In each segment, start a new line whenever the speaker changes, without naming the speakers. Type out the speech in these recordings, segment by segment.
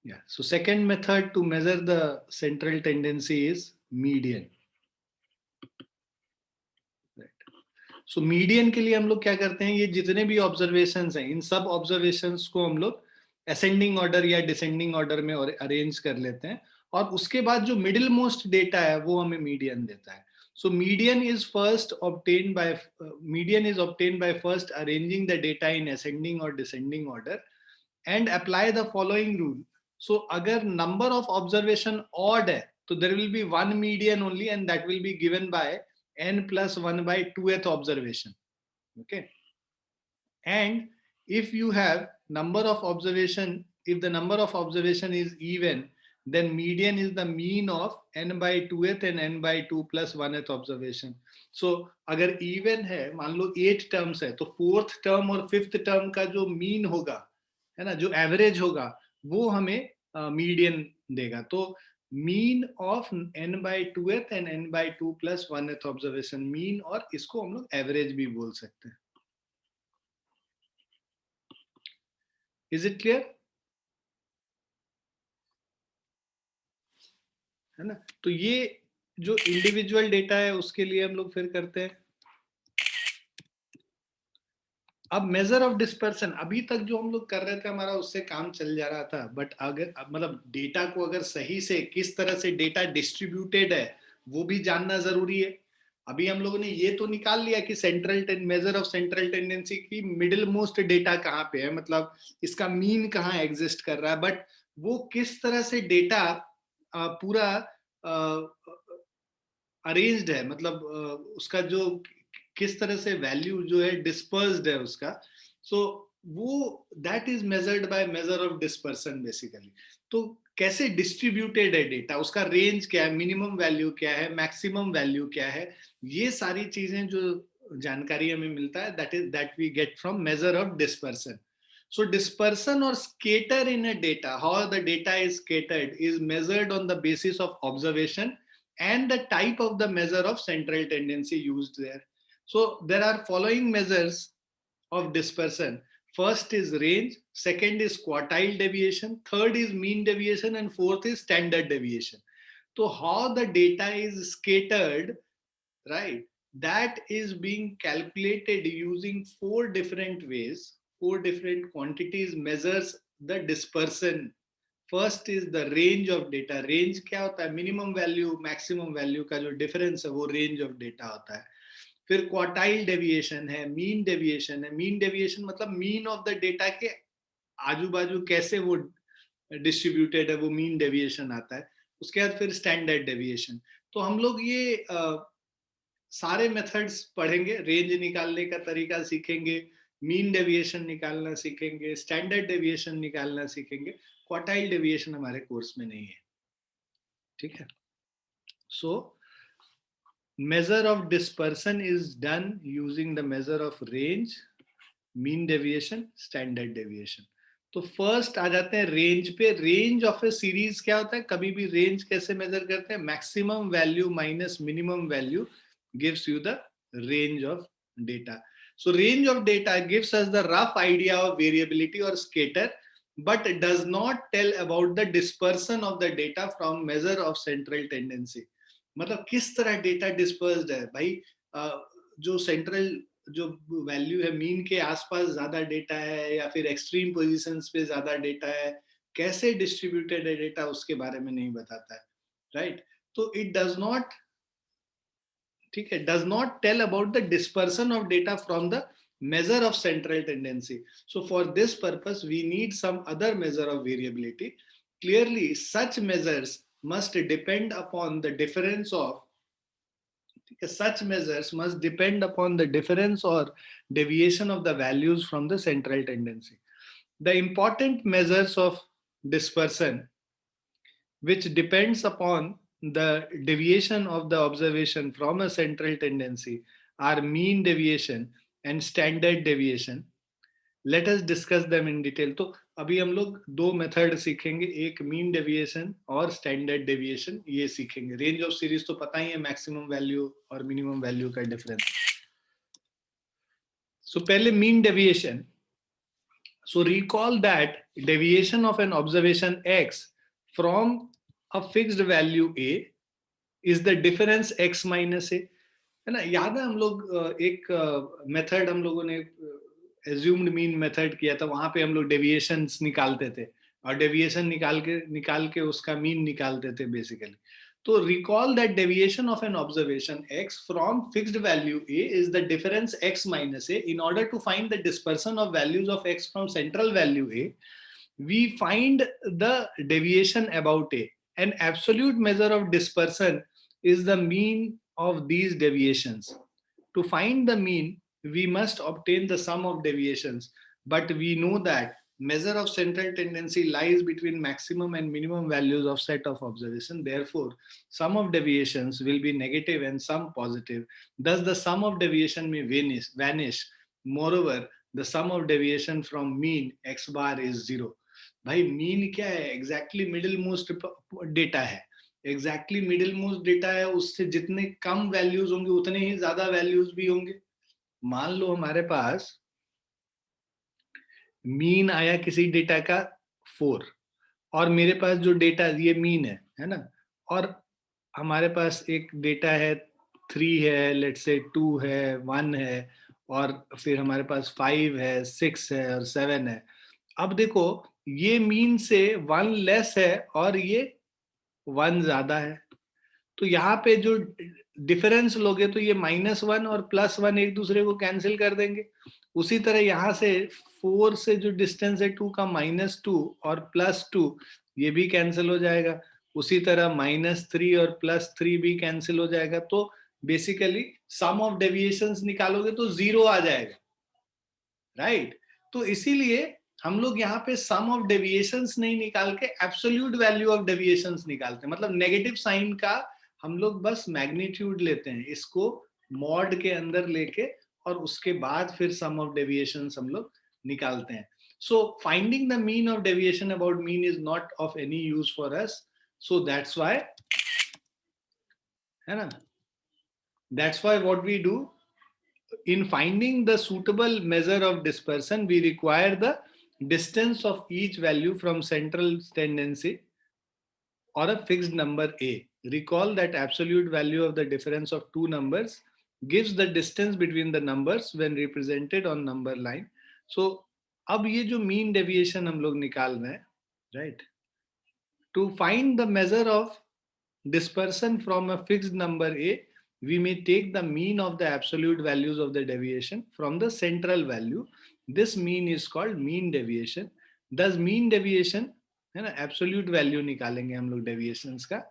Yeah. So second method to measure the central tendency is median. Right. So median के लिए हम लोग क्या करते हैं, ये जितने भी ऑब्जर्वेशंस हैं इन सब ऑब्जर्वेशंस को हम लोग असेंडिंग ऑर्डर या डिसेंडिंग ऑर्डर में अरेंज कर लेते हैं, और उसके बाद जो मिडिल मोस्ट डेटा है वो हमें मीडियन देता है. So median is obtained by first arranging the data in ascending or descending order and apply the following rule. So अगर number of observation odd है तो there will be one median only and that will be given by n plus 1 by 2th observation. Okay. And if you have number of observation, if the number of observation is even, then median is the mean of n by 2th and n by 2 plus 1th observation. So अगर even है, मान लो 8 terms है, तो 4th term और 5th term का जो mean होगा, है ना, जो average होगा, वो हमें median देगा. तो mean of n by 2th and n by 2 plus 1th observation mean, और इसको हम लोग average भी बोल सकते हैं. Is it clear? है ना. तो ये जो इंडिविजुअल डेटा है उसके लिए हम लोग फिर करते हैं. अब मेजर ऑफ डिस्पर्सन, अभी तक जो हम लोग कर रहे थे हमारा उससे काम चल जा रहा था, बट अगर मतलब डेटा को अगर सही से किस तरह से डेटा डिस्ट्रीब्यूटेड है वो भी जानना जरूरी है. अभी हम लोगों ने ये तो निकाल लिया कि मेजर ऑफ सेंट्रल टेंडेंसी की मिडिल मोस्ट डेटा कहाँ पे है, मतलब इसका मीन कहाँ एग्जिस्ट कर रहा है, बट वो किस तरह से डेटा पूरा अरेंज्ड है, मतलब उसका जो किस तरह से वैल्यू जो है डिस्पर्स्ड है उसका. सो वो that is measured by major of dispersion basically. तो कैसे डिस्ट्रीब्यूटेड है डेटा, उसका रेंज क्या है, मिनिमम वैल्यू क्या है, मैक्सिमम वैल्यू क्या है, ये सारी चीजें जो जानकारी हमें मिलता है that we get from measure of dispersion. So dispersion or scatter in a data, how the data is scattered, is measured on the basis of observation and the type of the measure of central tendency used there. So there are following measures of dispersion. First is range, second is quartile deviation, third is mean deviation, and fourth is standard deviation. So how the data is scattered, right, that is being calculated using 4 different ways, 4 different quantities measures the dispersion. First is the range of data. Range क्या होता है, minimum value maximum value का जो difference है वो range of data होता है. फिर क्वार्टाइल डेविएशन है, मीन डेविएशन है. मीन डेविएशन मतलब मीन ऑफ द डेटा के आजू बाजू कैसे वो डिस्ट्रीब्यूटेड है, वो मीन डेविएशन आता है. उसके बाद फिर स्टैंडर्ड डेविएशन. तो हम लोग ये सारे मेथड्स पढ़ेंगे, रेंज निकालने का तरीका सीखेंगे, मीन डेविएशन निकालना सीखेंगे, स्टैंडर्ड डेविएशन निकालना सीखेंगे. क्वार्टाइल डेविएशन हमारे कोर्स में नहीं है. ठीक है. सो measure of dispersion is done using the measure of range, mean deviation, standard deviation. तो फर्स्ट आ जाते हैं रेंज पे. रेंज ऑफ ए सीरीज क्या होता है, कभी भी रेंज कैसे मेजर करते हैं, maximum value minus minimum value gives you the range of data. So range of data gives us the rough idea of variability or scatter, but does not tell about the dispersion of the data from measure of central tendency. मतलब किस तरह data dispersed है भाई, जो central जो value है mean के आसपास ज्यादा डेटा है या फिर एक्सट्रीम पोजीशंस पे ज्यादा डेटा है, कैसे डिस्ट्रीब्यूटेड है डेटा उसके बारे में नहीं बताता है. राइट. तो इट डज नॉट, ठीक है, does not tell about the dispersion of data from the measure of central tendency. So for this purpose we need some other measure of variability. Clearly such measures must depend upon the difference of, such measures must depend upon the difference or deviation of the values from the central tendency. The important measures of dispersion which depends upon the deviation of the observation from a central tendency are mean deviation and standard deviation. Let us discuss them in detail. तो अभी हम लोग दो method सीखेंगे, एक mean deviation और standard deviation, ये सीखेंगे. रेंज ऑफ सीरीज तो पता ही है, मैक्सिमम वैल्यू और मिनिमम वैल्यू का डिफरेंस. सो पहले mean deviation. So recall that deviation of an observation x from a fixed value a is the difference x minus a. है ना, याद है हम लोग एक मेथड हम लोगों ने एज्यूम्ड मीन मेथड किया था, वहां पे हम लोग डेविएशंस निकालते थे और डेविएशन निकाल के उसका मीन निकालते थे बेसिकली. तो recall that deviation of an observation x from fixed value a is the difference x minus a. In order to find the dispersion of values of x from central value a, we find the deviation about a. An absolute measure of dispersion is the mean of these deviations. To find the mean, we must obtain the sum of deviations, but we know that measure of central tendency lies between maximum and minimum values of set of observation. Therefore, sum of deviations will be negative and some positive. Thus, the sum of deviation may vanish. Moreover, the sum of deviation from mean x bar is 0. भाई mean क्या है? Exactly middle most data है. Exactly middle most data है, उससे जितने कम values होंगे उतने ही ज्यादा वैल्यूज भी होंगे. मान लो हमारे पास मीन आया किसी डेटा का 4 और मेरे पास जो डेटा ये मीन है ना, और हमारे पास एक डेटा है 3 है, लेट्स से 2 है, 1 है, और फिर हमारे पास 5 है, 6 है और 7 है. अब देखो ये मीन से 1 लेस है और ये 1 ज्यादा है, तो यहाँ पे जो डिफरेंस लोगे तो ये -1 और +1 एक दूसरे को कैंसिल कर देंगे. उसी तरह यहाँ से 4 से जो डिस्टेंस है 2 का -2 और +2 ये भी कैंसिल हो जाएगा. उसी तरह -3 और +3 भी कैंसिल हो जाएगा. तो बेसिकली सम ऑफ डेविएशंस निकालोगे तो 0 आ जाएगा, राइट. तो इसीलिए हम लोग यहाँ पे सम ऑफ डेविएशंस नहीं निकाल के एब्सोल्यूट वैल्यू ऑफ डेविएशंस निकालते हैं. मतलब नेगेटिव साइन का हम लोग बस मैग्नीट्यूड लेते हैं, इसको मॉड के अंदर लेके, और उसके बाद फिर सम ऑफ डेविएशंस हम लोग निकालते हैं. So finding the mean of deviation about mean is not of any use for us. So that's why, है ना, that's why what we do in finding the suitable measure of dispersion, we require the distance of each value from central tendency or a fixed number a. Recall that absolute value of the difference of two numbers gives the distance between the numbers when represented on number line. So अब ये जो mean deviation हम लोग निकाल रहे हैं, right? To find the measure of dispersion from a fixed number a, we may take the mean of the absolute values of the deviation from the central value. This mean is called mean deviation. Thus mean deviation, है ना, absolute value निकालेंगे हम लोग deviations का.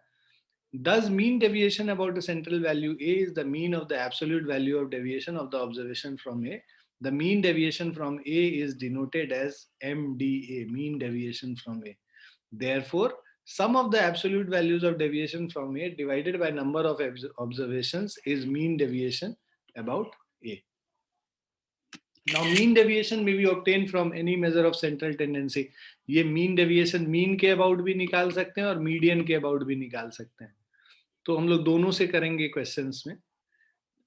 Thus mean deviation about the central value a is the mean of the absolute value of deviation of the observation from a. The mean deviation from a is denoted as MDA, mean deviation from a. Therefore, sum of the absolute values of deviation from a divided by number of observations is mean deviation about a. Now mean deviation may be obtained from any measure of central tendency. ये mean deviation mean के about भी निकाल सकते हैं और median के about भी निकाल सकते हैं. तो हम लोग दोनों से करेंगे क्वेश्चंस में.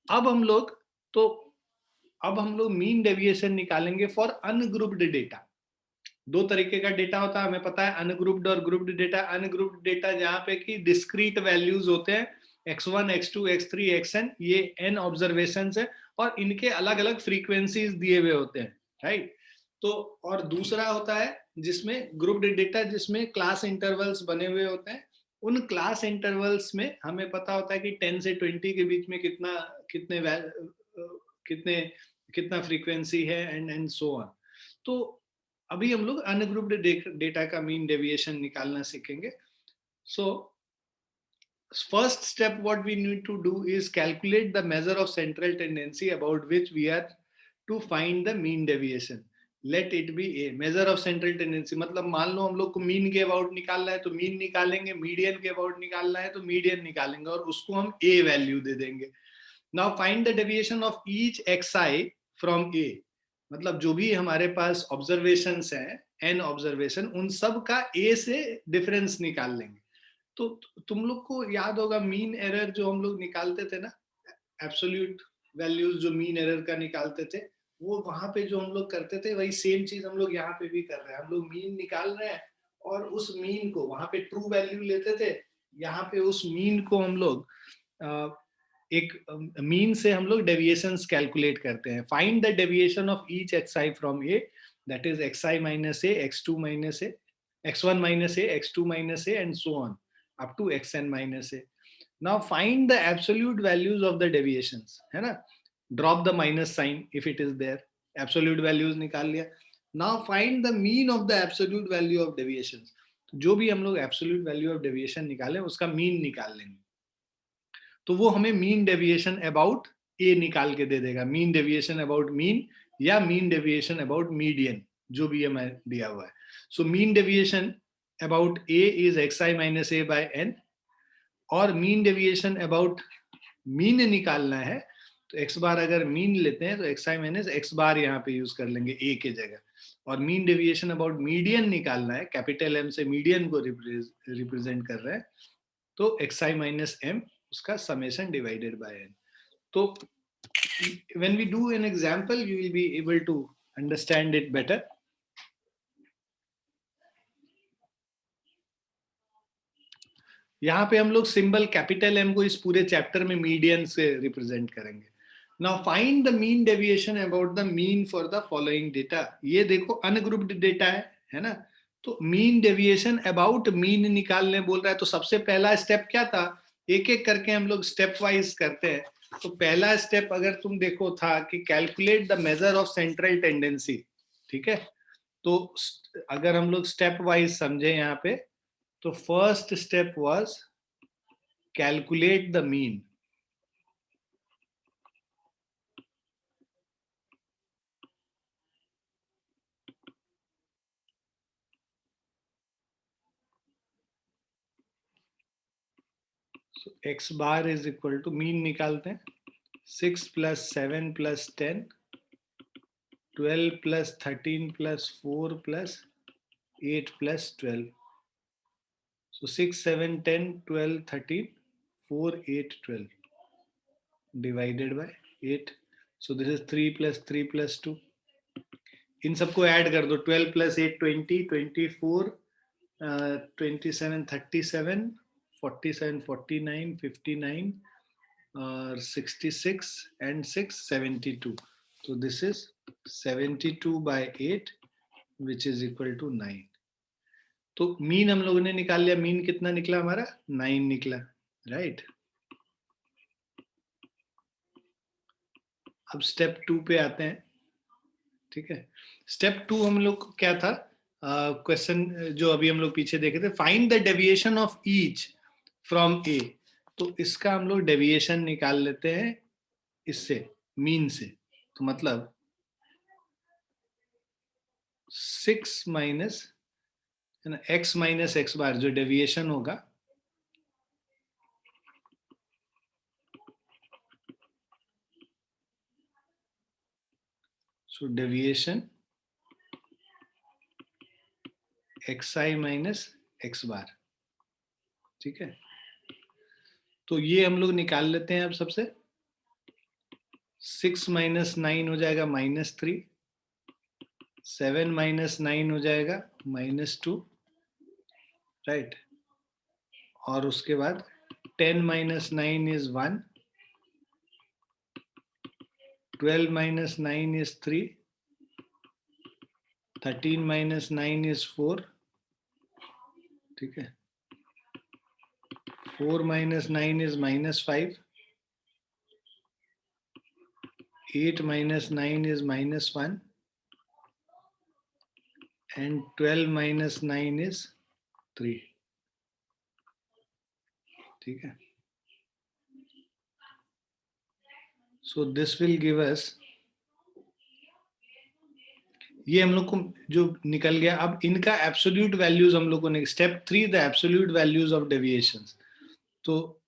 अब हम लोग मीन डेविएशन निकालेंगे फॉर अनग्रुप्ड डेटा. दो तरीके का डेटा होता है, हमें पता है, अनग्रुप्ड और ग्रुप्ड डेटा. अनग्रुप्ड डेटा जहां पे कि डिस्क्रीट वैल्यूज होते हैं, x1, x2, x3, xn, ये n ऑब्जर्वेशंस है और इनके अलग अलग फ्रीक्वेंसीज दिए हुए होते हैं, राइट. तो और दूसरा होता है जिसमें ग्रुप्ड डेटा, जिसमें क्लास इंटरवल्स बने हुए होते हैं. उन क्लास इंटरवल्स में हमें पता होता है कि 10 से 20 के बीच में कितने कितना फ्रीक्वेंसी है एंड सो ऑन. तो अभी हम लोग अनग्रुप्ड डेटा का मीन डेविएशन निकालना सीखेंगे. सो first step what we need to do is calculate the measure of central tendency about which we are to find the mean deviation. Let it be a measure of central tendency. मतलब मान लो हम लोग को mean के about निकालना है तो mean निकालेंगे, मीडियन के अबाउट निकालना है तो मीडियन निकालेंगे और उसको हम a वैल्यू दे देंगे. Now find the deviation of each xi from a. मतलब जो भी हमारे पास ऑब्जर्वेशंस हैं, n ऑब्जर्वेशन, उन सब का a से डिफरेंस निकाल लेंगे. तो तुम लोग को याद होगा मीन एरर जो हम लोग निकालते थे ना, एब्सोल्यूट वैल्यूज जो मीन एरर का निकालते थे, वो वहां पे जो हम लोग करते थे वही सेम चीज हम लोग यहाँ पे भी कर रहे हैं। हम लोग मीन निकाल रहे हैं और उस मीन को वहां पे ट्रू वैल्यू लेते थे, यहाँ पे उस मीन को हम लोग एक मीन से हम लोग डेविएशंस कैलकुलेट करते हैं। Find the deviation of each x i from a, that is x i minus a, x two minus a, x1 minus a, x2 minus a, and so on up to xn minus a. Now find the absolute values of the deviations, है ना? Drop the minus sign if it is there. Absolute values निकाल लिया. Now find the mean of the absolute value of deviations. जो भी हम लोग absolute value of deviation निकालें उसका mean निकाल लेंगे, तो वो हमें mean deviation about a निकाल के दे देगा. mean deviation about mean या mean deviation about median, जो भी हमें दिया हुआ है. So mean deviation about a is xi minus a by n, और mean deviation about mean निकालना है तो x बार अगर mean लेते हैं तो xi minus x बार यहाँ पे यूज कर लेंगे a के जगह, और mean deviation about median निकालना है, कैपिटल M से median को रिप्रेजेंट कर रहे हैं, तो xi minus m उसका summation divided by n. तो when we do an example you will be able to understand it better. यहाँ पे हम लोग सिंबल कैपिटल एम को इस पूरे चैप्टर में मीडियन से रिप्रेजेंट करेंगे. Now find the mean deviation about the mean for the following data. ये देखो अनग्रुप्ड डेटा है ना, तो मीन डेविएशन अबाउट मीन निकालने बोल रहा है. तो सबसे पहला स्टेप क्या था, एक एक करके हम लोग स्टेप वाइज करते हैं. तो पहला स्टेप अगर तुम देखो था कि calculate the measure of central tendency. ठीक है, तो अगर हम लोग स्टेप वाइज समझे यहाँ पे, तो first step was calculate the mean. So x bar is equal to mean निकालते हैं, 6 plus 7 plus 10, 12 plus 13 plus 4 plus 8 plus 12. So 6, 7, 10, 12, 13, 4, 8, 12 divided by 8. So this is 3 plus 3 plus 2. इन सबको ऐड कर दो, 12 plus 8 20, 24, 27 37, 47 49, 59, 66 and 6 72. So this is 72 by 8 which is equal to 9. तो mean हम लोगों ने निकाल लिया. मीन कितना निकला हमारा, 9 निकला, राइट. अब स्टेप 2 पे आते हैं. ठीक है, स्टेप 2 हम लोग क्या था, क्वेश्चन जो अभी हम लोग पीछे देखे थे, find the deviation of each from A. तो इसका हम लोग डेविएशन निकाल लेते हैं इससे, मीन से. तो मतलब 6 माइनस x माइनस x बार जो डेविएशन होगा, सो डेविएशन xi माइनस x बार. ठीक है, तो ये हम लोग निकाल लेते हैं. अब सबसे 6 माइनस 9 हो जाएगा -3, 7 माइनस 9 हो जाएगा -2, राइट. और उसके बाद 10 minus 9 is 1, 12 minus 9 is 3, 13 minus 9 is 4. ठीक है, 4 minus 9 is -5, 8 minus 9 is -1, and 12 minus 9 is 3. ठीक है, so this will give us, ये हम लोग को जो निकल गया. अब इनका एब्सोल्यूट वैल्यूज हम लोगों ने, step 3 the absolute values of deviations. तो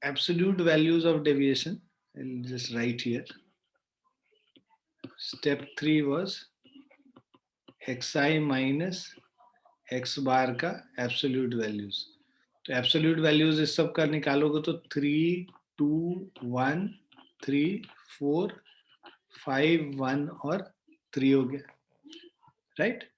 absolute values of deviation, I'll just write here. Step 3 was xi minus x bar का एब्सोल्यूट वैल्यूज. तो एब्सोल्यूट वैल्यूज इस सब का निकालोगे तो 3, 2, 1, 3, 4, 5, 1 और 3 हो गया, राइट।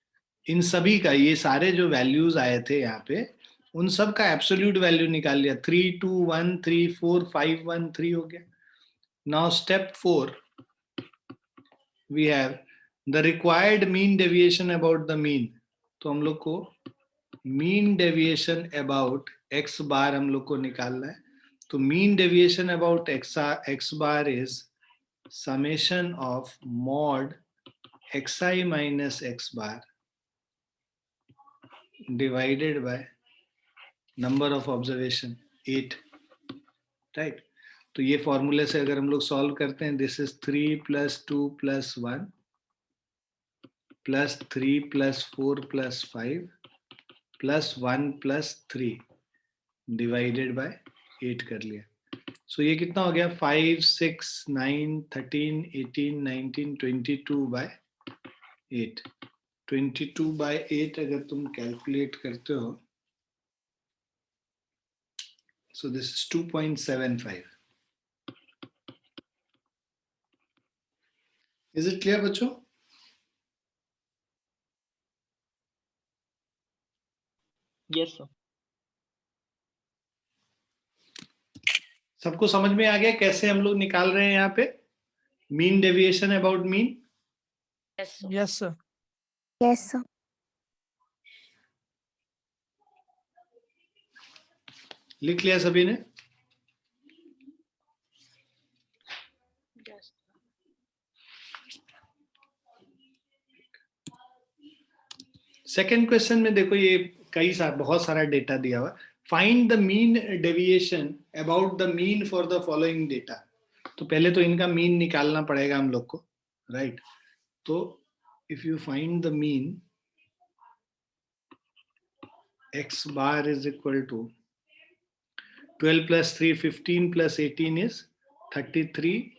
इन सभी का, ये सारे जो वैल्यूज आए थे यहाँ पे, उन सब का एब्सोल्यूट वैल्यू निकाल लिया। 3, 2, 1, 3, 4, 5, 1, 3 हो गया। Now step 4 we have the required mean deviation about the mean. तो हम लोग को mean deviation about x bar हम लोग को निकालना है। तो mean deviation about x bar is summation of mod xi minus x bar divided by number of observation 8, right। तो ये फॉर्मूले से अगर हम लोग सॉल्व करते हैं, दिस इज 3 + 2 + 1 + 3 + 4 + 5 + 1 + 3 डिवाइडेड बाय 8 कर लिया। सो ये कितना हो गया? 5, 6, 9, 13, 18, 19, 22 बाय 8। 22 बाय 8 अगर तुम कैलकुलेट करते हो, so this is 2.75। Is it clear बच्चों?
Yes sir.
सबको समझ में आ गया कैसे हम लोग निकाल रहे हैं यहाँ पे mean deviation about mean?
Yes sir.
Yes sir.
लिख लिया सभी ने? सेकेंड क्वेश्चन में देखो, ये बहुत सारा डेटा दिया हुआ। Find the mean deviation about the mean for the following data. तो पहले तो इनका मीन निकालना पड़ेगा हम लोग को, राइट। तो if you find the mean, x bar is equal to 12 plus 3, 15 plus 18 is 33.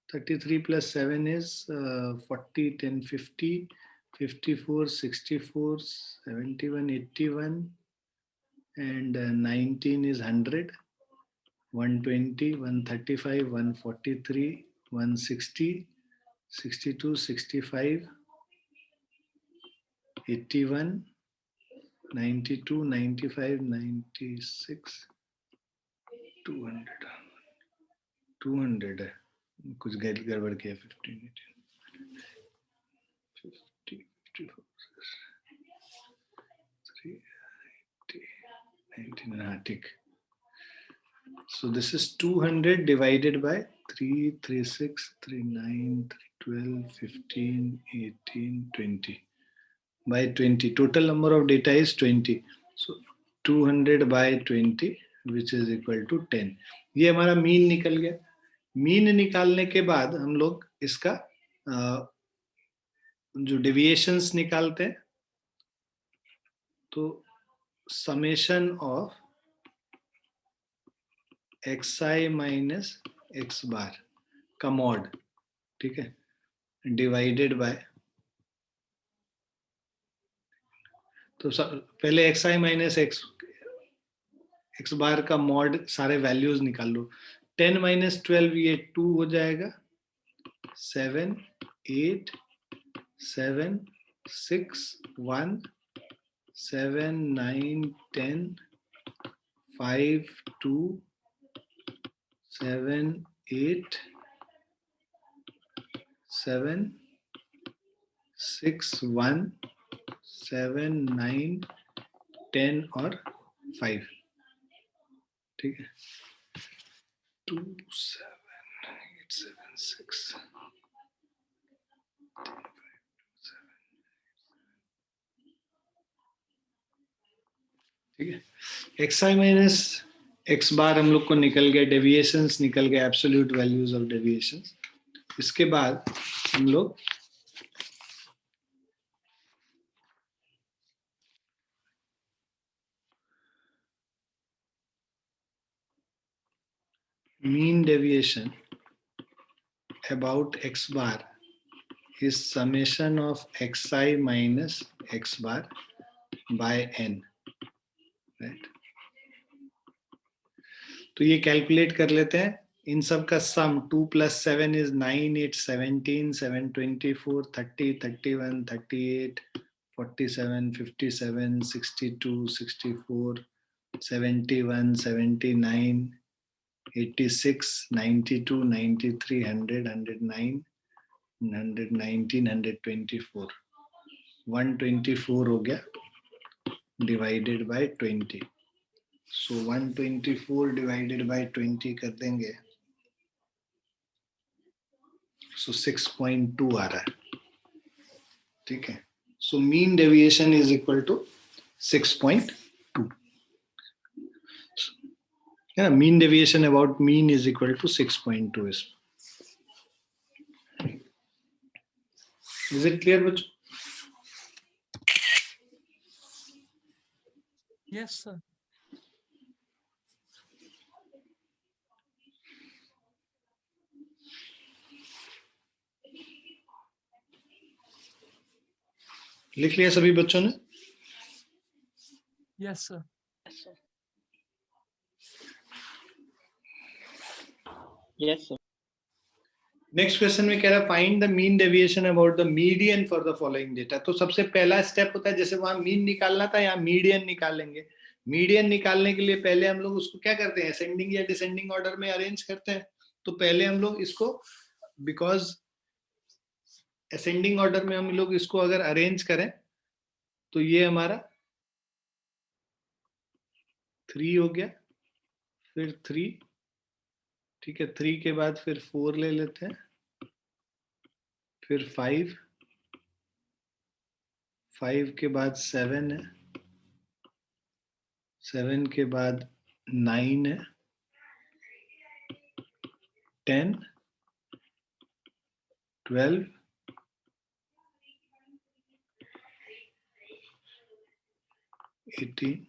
33 plus 7 is 40, 10, 50, 54, 64, 71, 81, and 19 is 100, 120, 135, 143, 160, 62, 65, 81, 92, 95, 96, 200 है, कुछ गड़बड़ किया। 15, 50, 54, 19, हाँ ठीक। So this is 200 divided by 3, 3, 6, 3, 9, 3, 12, 15, 18, 20 by 20. Total number of data is 20. So 200 by 20 which is equal to 10. ये हमारा mean निकल गया। मीन निकालने के बाद हम लोग इसका जो डेविएशंस निकालते हैं, तो summation of xi minus x बार का मॉड, ठीक है, डिवाइडेड बाय, तो पहले xi माइनस x बार का मॉड सारे वैल्यूज निकाल लो। 10 माइनस 12 ये 2 हो जाएगा। 7, 8, 7, 6, 1, 7, 9, 10, 5, 2, 7, 8, 7, 6, 1, 7, 9, 10 और 5, ठीक है। 2, 7, 8, 7, 6, ठीक है। xi माइनस x बार हम लोग को निकल गया, डेविएशंस निकल गए, एब्सोल्यूट वैल्यूज ऑफ डेविएशंस। इसके बाद हम लोग mean deviation about x bar is summation of xi minus x bar by n, right? तो ये कैलकुलेट कर लेते हैं। इन सब का सम 2 + 7 is 9, 8, 17, 7, 24, 30, 31, 38, 47, 57, 62, 64, 71, 79, 86, 92, 93, 100, 109, 119, 124. 124 हो गया divided by 20. So 124 divided by 20 कर देंगे. So 6.2 आ रहा है. ठीक है. So mean deviation is equal to 6.2. Yeah, mean deviation about mean is equal to 6.2. Is it clear, bachcho?
Yes, sir.
लिख लिया सभी बच्चों ने?
Yes, sir.
Yes, sir.
Next question में कह रहा है find the mean deviation about the median for the following data. तो सबसे पहला स्टेप होता है, जैसे वहां मीन निकालना था, यहाँ मीडियन निकालेंगे. मीडियन निकालने के लिए पहले हम लोग उसको क्या करते हैं, असेंडिंग या डिसेंडिंग ऑर्डर में अरेंज करते हैं. तो पहले हम लोग इसको, बिकॉज असेंडिंग ऑर्डर में हम लोग इसको अगर अरेंज करें तो ये हमारा 3 हो गया, फिर 3, ठीक है. 3 के बाद फिर 4 ले लेते हैं, फिर 5, 5 के बाद 7 है, 7 के बाद 9 है, 10, 12, 18,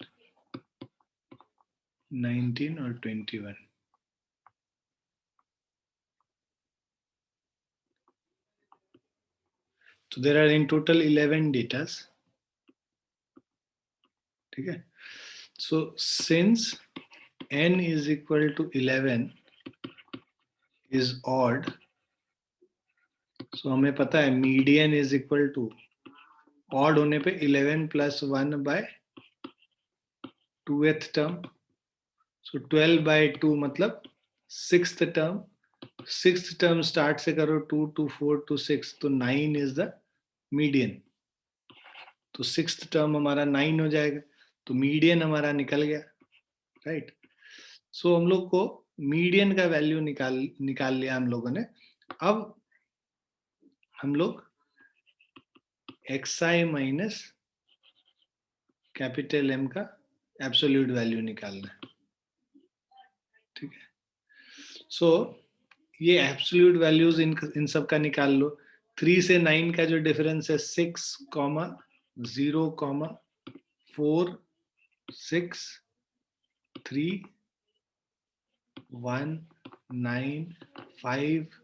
19 और 21. So there are in total 11 datas. ठीक है. So since n is equal to 11 is odd, so हमें पता है median is equal to odd होने पे 11 plus 1 by 2th term. So 12 by 2 मतलब 6th term. 6th term start से करो 2 to 4 to 6, तो 9 is the median. तो 6th term हमारा 9 हो जाएगा, तो मीडियन हमारा निकल गया, राइट. सो हम लोग को मीडियन का वैल्यू निकाल लिया हम लोगों ने. अब हम लोग xi माइनस कैपिटल M का एब्सोल्यूट वैल्यू निकालना है. ठीक है. सो ये एब्सोल्यूट वैल्यूज इन सब का निकाल लो. 3 से 9 का जो डिफरेंस है 6, 0, 4, 6, 3, 1, 9, 5,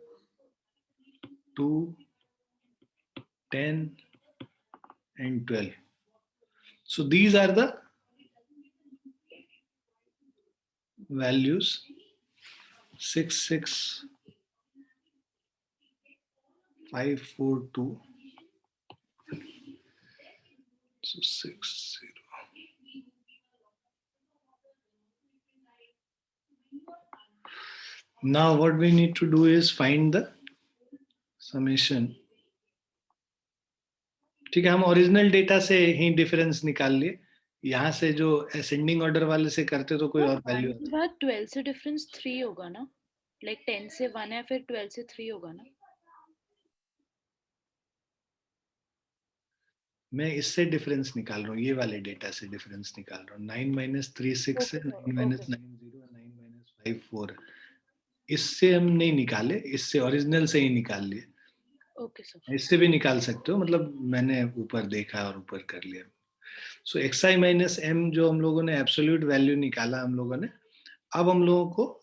2, 10 and 12. So these are the values. 6, 6, 5, 4, 2. So 6, 0. Now what we need to do is find the summation. ठीक है. हम ओरिजिनल डेटा से ही डिफरेंस निकाल लिए. यहाँ से जो असेंडिंग ऑर्डर वाले से करते तो कोई और वैल्यू आती.
बाद 12 से डिफरेंस 3 होगा ना, लाइक 10 से 1 है, फिर 12 से 3 होगा ना.
मैं इससे डिफरेंस निकाल रहा हूँ, ये वाले डेटा से डिफरेंस निकाल रहा हूँ. 9 - 3 6 है, 9 - 9 0, 9 - 5 4. इससे हम नहीं निकाले, इससे ओरिजिनल से ही निकाल लिए.
Okay sir.
इससे भी निकाल सकते हो, मतलब मैंने ऊपर देखा और ऊपर कर लिया. सो xi माइनस m जो हम लोगों ने एब्सोल्यूट वैल्यू निकाला हम लोगों ने. अब हम लोगों को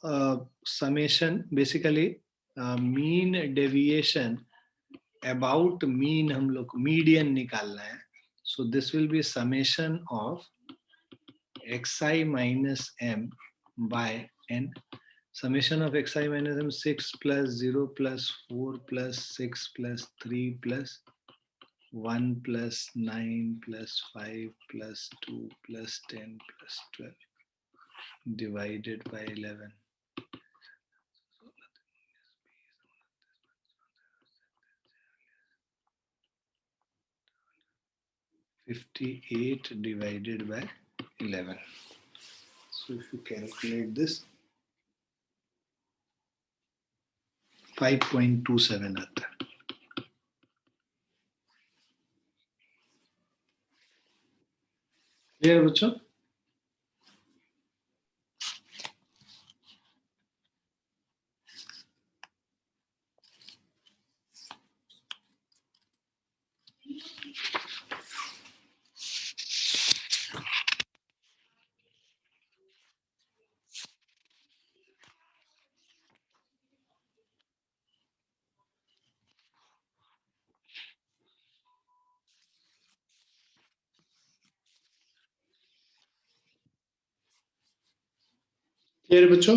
summation, basically mean deviation about mean, हम लोग मीडियन निकालना है. So this will be summation of xi minus m by n. summation of xi minus m 6 plus 0 plus 4 plus 6 plus 3 plus 1 plus 9 plus 5 plus 2 plus 10 plus 12 divided by 11. 58 divided by 11. So if you calculate this, 5.27 आता है. Clear बच्चों? Clear बच्चों?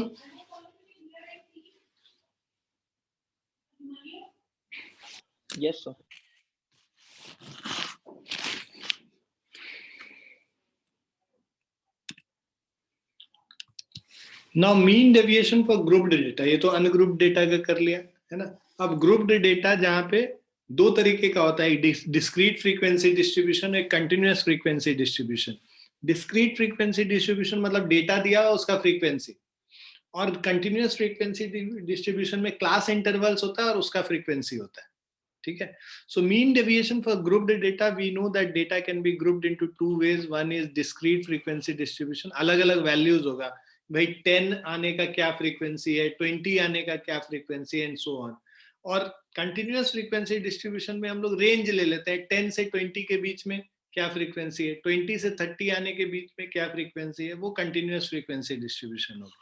Yes, sir.
Now mean deviation for grouped data, ये तो ungrouped data का कर लिया है ना. अब ग्रुप्ड डेटा जहां पे दो तरीके का होता है, डिस्क्रीट फ्रीक्वेंसी डिस्ट्रीब्यूशन, एक continuous frequency distribution. Discrete frequency distribution मतलब डेटा दिया उसका फ्रीक्वेंसी, और कंटिन्यूअस फ्रीक्वेंसी डिस्ट्रीब्यूशन में क्लास इंटरवल्स होता है और उसका फ्रीक्वेंसी होता है. ठीक है. So mean deviation for grouped data, we know that data can be grouped into two ways. One is discrete frequency distribution, अलग अलग वैल्यूज होगा भाई, 10 आने का क्या फ्रीक्वेंसी है, 20 आने का क्या फ्रीक्वेंसी है, एंड सो ऑन. और कंटिन्यूअस फ्रीक्वेंसी डिस्ट्रीब्यूशन में हम लोग रेंज ले लेते हैं, 10 से 20 के बीच में क्या फ्रीक्वेंसी है, 20 से 30 आने के बीच में क्या फ्रीक्वेंसी है, वो कंटिन्यूअस फ्रीक्वेंसी डिस्ट्रीब्यूशन होगा.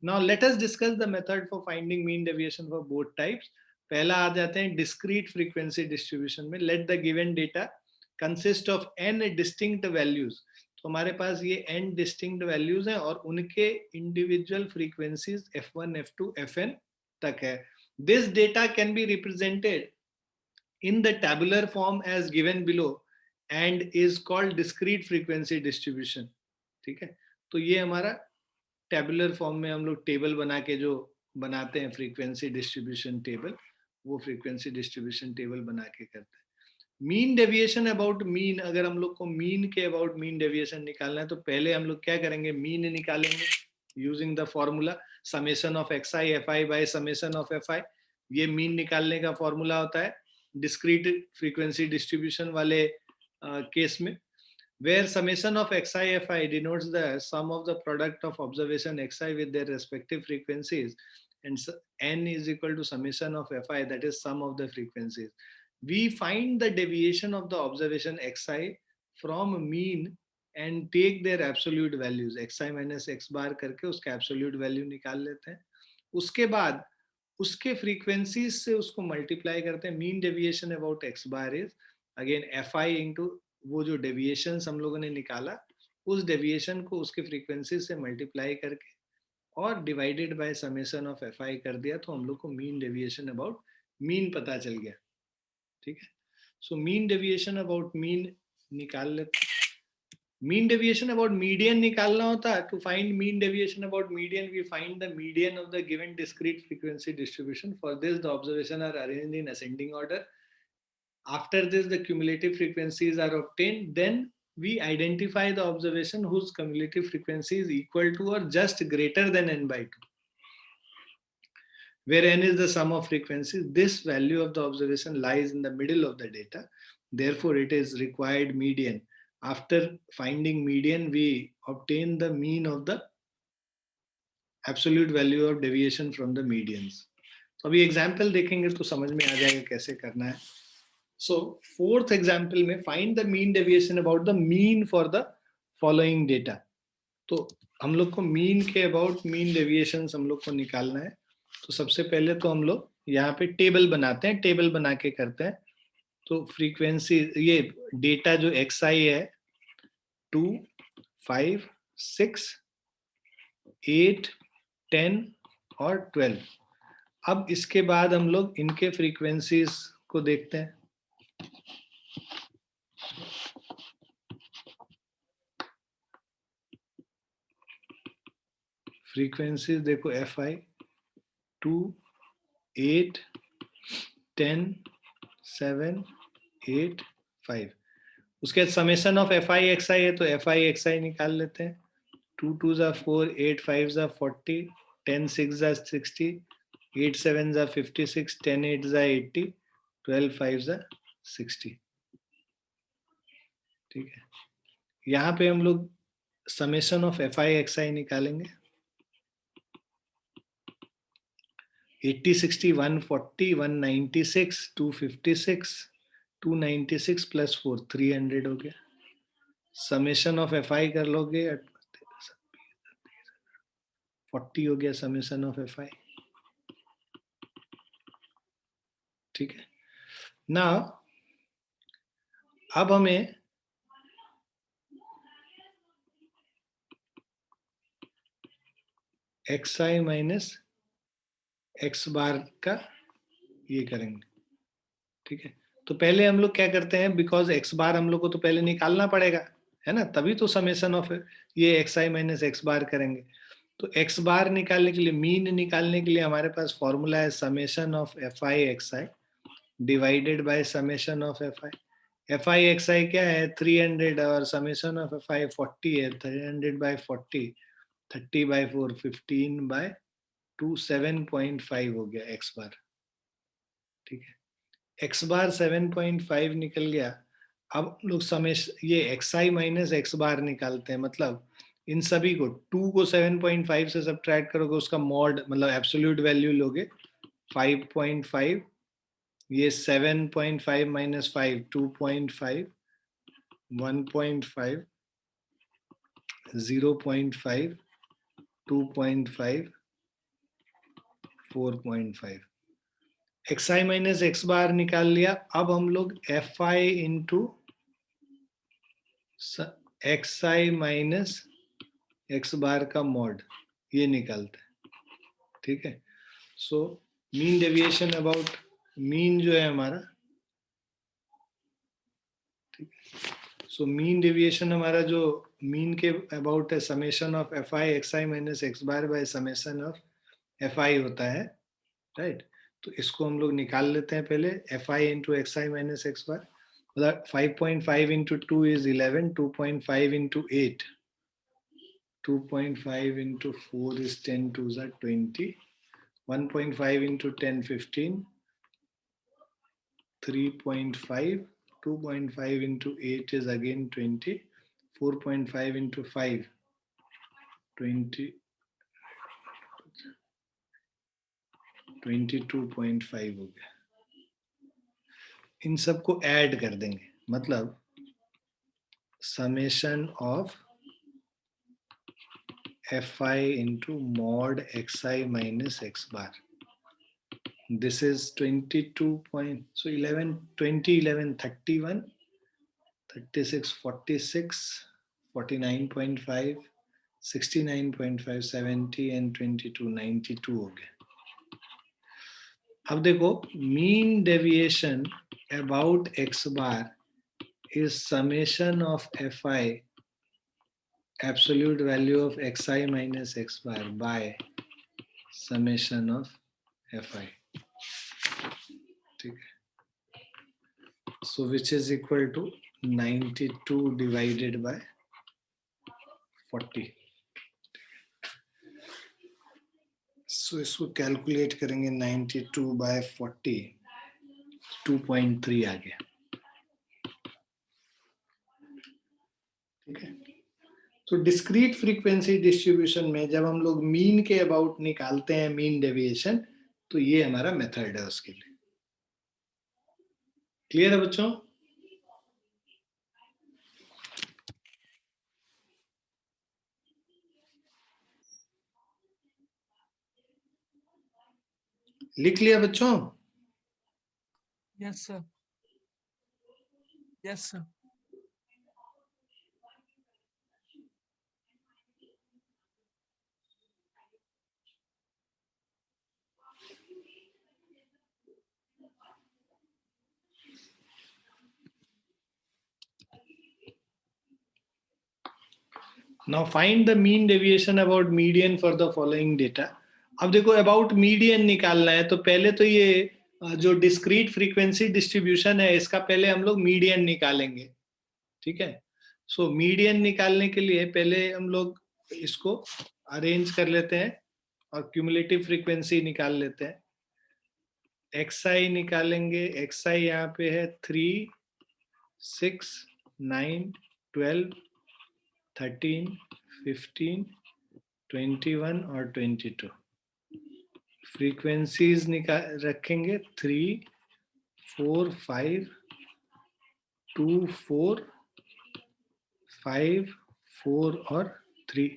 Now let us discuss the method for finding mean deviation for both types. पहला आ जाते हैं डिस्क्रीट फ्रीक्वेंसी डिस्ट्रीब्यूशन में. Let the given data consist of n distinct values. तो हमारे पास ये n डिस्टिंक्ट वैल्यूज हैं और उनके individual frequencies f1 f2 fn तक है. This data can be represented in the tabular form as given below and is called discrete frequency distribution. ठीक है. तो ये हमारा टेबुलर फॉर्म में हम लोग टेबल बना के जो बनाते हैं फ्रीक्वेंसी डिस्ट्रीब्यूशन टेबल, वो फ्रीक्वेंसी डिस्ट्रीब्यूशन टेबल बना के करते हैं. मीन डेविएशन अबाउट मीन, अगर हम लोग को मीन के अबाउट मीन डेविएशन निकालना है तो पहले हम लोग क्या करेंगे, मीन निकालेंगे using the formula summation of xi fi by summation of fi. ये मीन निकालने का फॉर्मूला होता है डिस्क्रीट फ्रीक्वेंसी डिस्ट्रीब्यूशन वाले केस में, where summation of xi fi denotes the sum of the product of observation xi with their respective frequencies, and n is equal to summation of fi, that is sum of the frequencies. We find the deviation of the observation xi from mean and take their absolute values, xi minus x bar करके उसका absolute value निकाल लेते हैं. उसके बाद उसके frequencies से उसको मल्टीप्लाई करते हैं. Mean deviation about x bar is again fi into वो जो डेविएशन हम लोगों ने निकाला, उस डेविएशन को उसके फ्रीक्वेंसी से मल्टीप्लाई करके और divided by summation of fi कर दिया, तो हम लोग को मीन डेविएशन अबाउट मीन पता चल गया. ठीक है. So mean deviation about mean निकाल लेते. मीन डेविएशन अबाउट मीडियन निकालना होता है. To find mean deviation about median, we find the median of the given discrete frequency distribution. For this the observation are arranged in ascending order. After this, the cumulative frequencies are obtained. Then we identify the observation whose cumulative frequency is equal to or just greater than n by 2, where n is the sum of frequencies. This value of the observation lies in the middle of the data. Therefore, it is required median. After finding median, we obtain the mean of the absolute value of deviation from the medians. तो अभी example देखेंगे तो समझ में आ जाएगा कैसे करना है. So fourth example में find the mean deviation about the mean for the following data. तो हम लोग को mean के about mean deviations हम लोग को निकालना है. तो सबसे पहले तो हम लोग यहाँ पे टेबल बनाते हैं, टेबल बना के करते हैं. तो फ्रीक्वेंसी ये डेटा जो xi है 2, 5, 6, 8, 10, और 12। अब इसके बाद हम लोग इनके फ्रीक्वेंसीज को देखते हैं। फ्रीक्वेंसीज देखो FI 2, 8, 10, 7, 8, 5। उसके बाद समेशन ऑफ FI XI है, तो FI XI निकाल लेते हैं। 2 2 जा 4, 8 5 जा 40, 10 6 जा 60, 8 7 जा 56, 10 8 जा 80, 12 5 जा 60। ठीक है, यहाँ पे हम लोग समेशन ऑफ FI XI निकालेंगे। 80 60 140, 196, 256, 296 प्लस 4 300 हो गया। समेशन ऑफ FI कर लोगे 40 हो गया समेशन ऑफ FI। ठीक है ना, अब हमें XI माइनस X बार का ये करेंगे। ठीक है, तो पहले हम लोग क्या करते हैं, बिकॉज X बार हम लोग को तो पहले निकालना पड़ेगा, है ना, तभी तो समेशन ऑफ ये XI माइनस X बार करेंगे। तो X बार निकालने के लिए, मीन निकालने के लिए हमारे पास फॉर्मूला है summation of FI XI divided by summation of FI। FI XI क्या है 300 और समेशन ऑफ FI 40 है। 300 बाय 40, 30 बाय 4, 15 बाय 2, 7.5 हो गया X बार। ठीक है, X बार 7.5 निकल गया। अब हम लोग ये XI माइनस X बार निकालते हैं, मतलब इन सभी को 2 को 7.5 से सब्ट्रैक्ट करोगे, उसका मॉड मतलब एब्सोल्यूट वैल्यू लोगे 5.5, ये 7.5 माइनस 5 2.5, 1.5, 0.5, 2.5, 4.5। XI माइनस X बार निकाल लिया। अब हम लोग FI into XI minus X बार का मॉड ये निकालते हैं। ठीक है, so mean deviation about mean जो है हमारा, ठीक है, सो मीन डेविएशन हमारा जो मीन के अबाउट है summation of FI XI minus X bar by summation of FI होता है, राइट। तो इसको हम लोग निकाल लेते हैं पहले, FI into XI minus X बार, मतलब 5.5 into 2 is 11, 2.5 into 8, 2.5 into 4 is 10 2s are 20, 1.5 into 10 15, 3.5, 2.5 into 8 is again 20, 4.5 into 5 20, 22.5 हो गया। इन सबको ऐड कर देंगे, मतलब summation of FI into mod XI minus X bar. This is 22 point, so 11, 20, 11, 31, 36, 46, 49.5, 69.5, 70 and 22, 92 हो गए। अब देखो, mean deviation about X bar is summation of FI absolute value of XI minus X bar by summation of FI. ठीक है, so which is equal to 92 divided by 40. so इसको calculate करेंगे 92 by 40, 2.3 आ गया। ठीक है, तो डिस्क्रीट फ्रीक्वेंसी डिस्ट्रीब्यूशन में जब हम लोग मीन के अबाउट निकालते हैं मीन डेविएशन, तो ये हमारा मेथड है उसके लिए। क्लियर है बच्चों? लिख लिया बच्चों?
Yes sir, yes sir.
Now find the mean deviation about median for the following data. अब देखो अबाउट मीडियन निकालना है तो पहले तो ये जो डिस्क्रीट फ्रीक्वेंसी डिस्ट्रीब्यूशन है इसका पहले हम लोग मीडियन निकालेंगे. ठीक है. सो मीडियन निकालने के लिए पहले हम लोग इसको अरेंज कर लेते हैं और क्यूमुलेटिव फ्रीक्वेंसी निकाल लेते हैं. xi निकालेंगे. xi यहाँ पे है 3, 6, 9, 12, 13, 15, 21 और 22. फ्रीक्वेंसीज निकाल रखेंगे 3, 4, 5, 2, 4, 5, 4 और 3.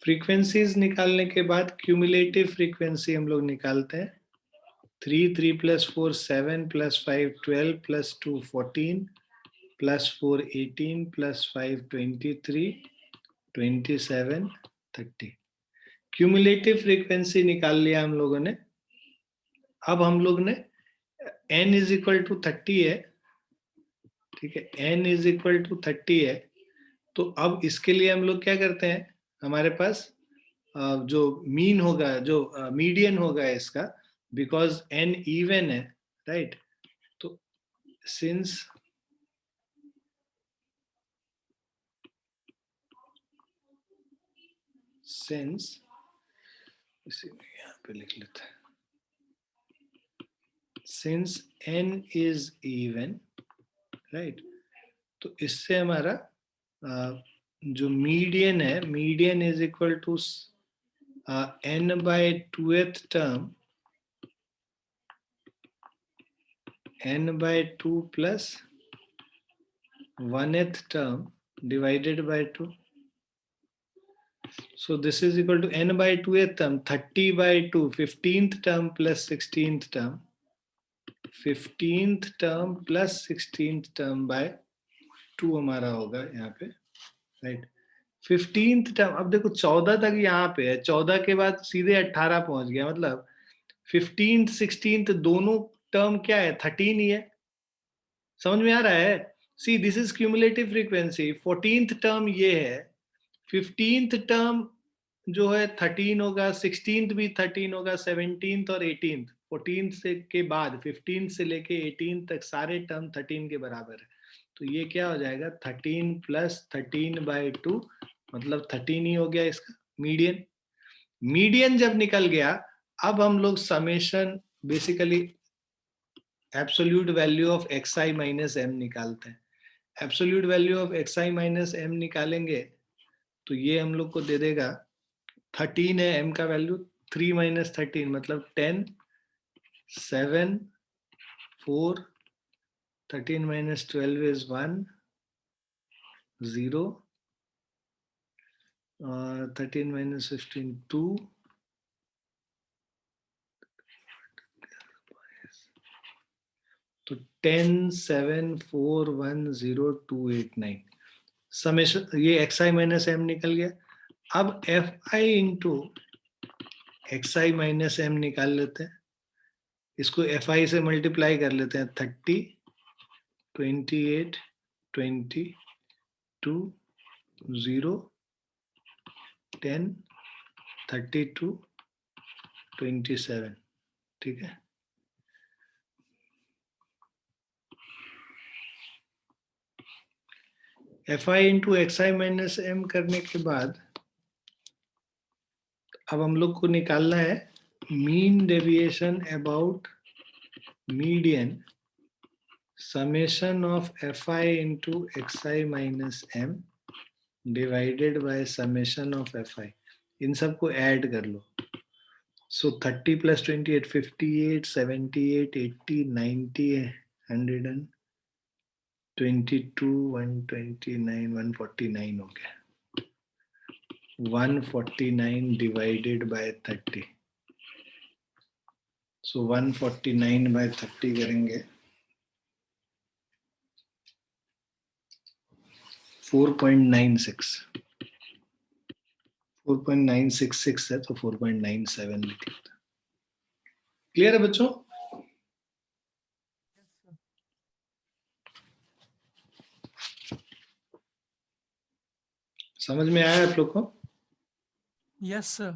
फ्रीक्वेंसीज निकालने के बाद क्यूमुलेटिव फ्रीक्वेंसी हम लोग निकालते हैं. 3, 3 plus 4, 7 plus 5, 12 plus 2, 14 plus 4, 18 plus 5, 23, 27, 30. Cumulative frequency निकाल लिया हम लोगों ने. अब हम लोग ने n इज इक्वल टू 30 है. ठीक है. n इज इक्वल टू 30 है. तो अब इसके लिए हम लोग क्या करते हैं, हमारे पास जो मीन होगा, जो मीडियन होगा इसका, बिकॉज n इवन है, राइट. तो सिंस इसी में यहाँ पे लिख लेते हैं. Since n is even, right. तो इससे हमारा जो मीडियन है, median is equal to n by 2th term, n by 2 plus 1th term divided by 2. So this is equal to n by 2th term, 30 by 2, 15th term plus 16th term, 15th term plus 16th term by 2 हमारा होगा यहाँ पे, right. 15th term, अब देखो 14 तक यहाँ पे है, 14 के बाद सीधे 18 पहुंच गया. मतलब 15th 16th दोनों टर्म क्या है, 13 ही है. समझ में आ रहा है. See this is cumulative frequency. 14th term ये है, 15th टर्म जो है 13 होगा, 16th भी 13 होगा, 17th और 18th, 14th से के बाद 15th से लेके 18th तक सारे टर्म 13 के बराबर है. तो ये क्या हो जाएगा, 13 प्लस 13 बाय 2, मतलब 13 ही हो गया इसका मीडियन. मीडियन जब निकल गया, अब हम लोग summation basically absolute value of xi minus m निकालते हैं. Absolute value of xi minus m निकालेंगे तो ये हम लोग को दे देगा 13 है m का वैल्यू, 3 माइनस 13 मतलब 10, 7, 4, 13 माइनस 12 इज 1, 0, 13 माइनस 15 2, तो 10, 7, 4, 1, 0, 2, 8, 9. समेशन ये xi माइनस m निकल गया. अब fi into xi minus m निकाल लेते हैं. इसको fi से मल्टीप्लाई कर लेते हैं. 30, 28, 20, 2, 0, 10, 32, 27. ठीक है. fi into xi minus m करने के बाद अब हम लोग को निकालना है mean deviation about median, summation of fi into xi minus m divided by summation of fi. इन सबको ऐड कर लो. So 30 plus 28, 58, 78, 80, 90, 122, 129, 149 हो गया. 149 divided by 30. So 149 by 30 करेंगे 4.96. 4.966 है तो 4.97 लिख लेते. क्लियर है बच्चों? समझ में आया आप लोग को?
Yes, sir.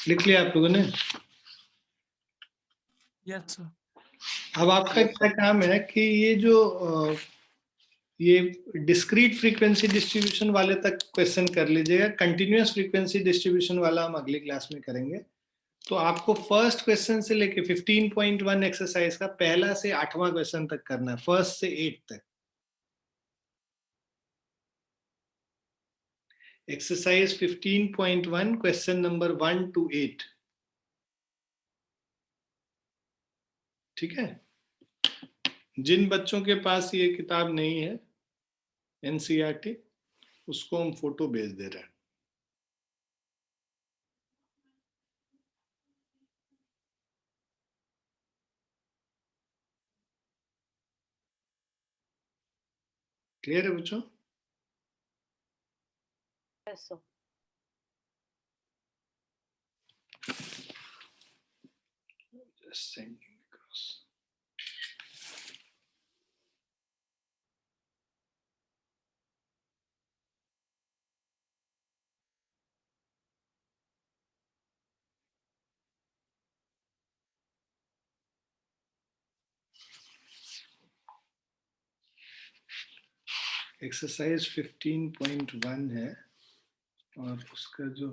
लिख लिया आप लोगों ने?
Yes, sir.
अब आपका क्या काम है कि ये जो ये डिस्क्रीट फ्रीक्वेंसी डिस्ट्रीब्यूशन वाले तक क्वेश्चन कर लीजिएगा, कंटिन्यूअस फ्रीक्वेंसी डिस्ट्रीब्यूशन वाला हम अगली क्लास में करेंगे। तो आपको फर्स्ट क्वेश्चन से लेके 15.1 एक्सरसाइज का पहला से 8वां क्वेश्चन तक करना है, फर्स्ट से 8 तक। Exercise 15.1 question number 1 to 8। ठीक है? जिन बच्चों के पास ये किताब नहीं है एनसीईआरटी, उसको हम फोटो भेज दे रहे हैं। क्लियर है बच्चों?
Yes, sir.
Just sending across. Exercise 15.1 है और उसका जो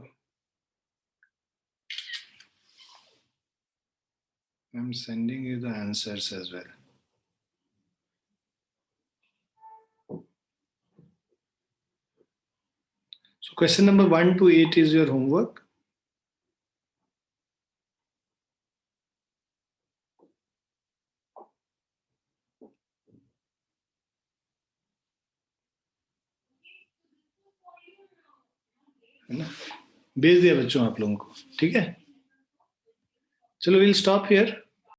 I'm sending you the answers as well. So question number 1 to 8 is your homework. है ना? भेज दिया बच्चों आप लोगों को, ठीक है? चलो we'll stop here.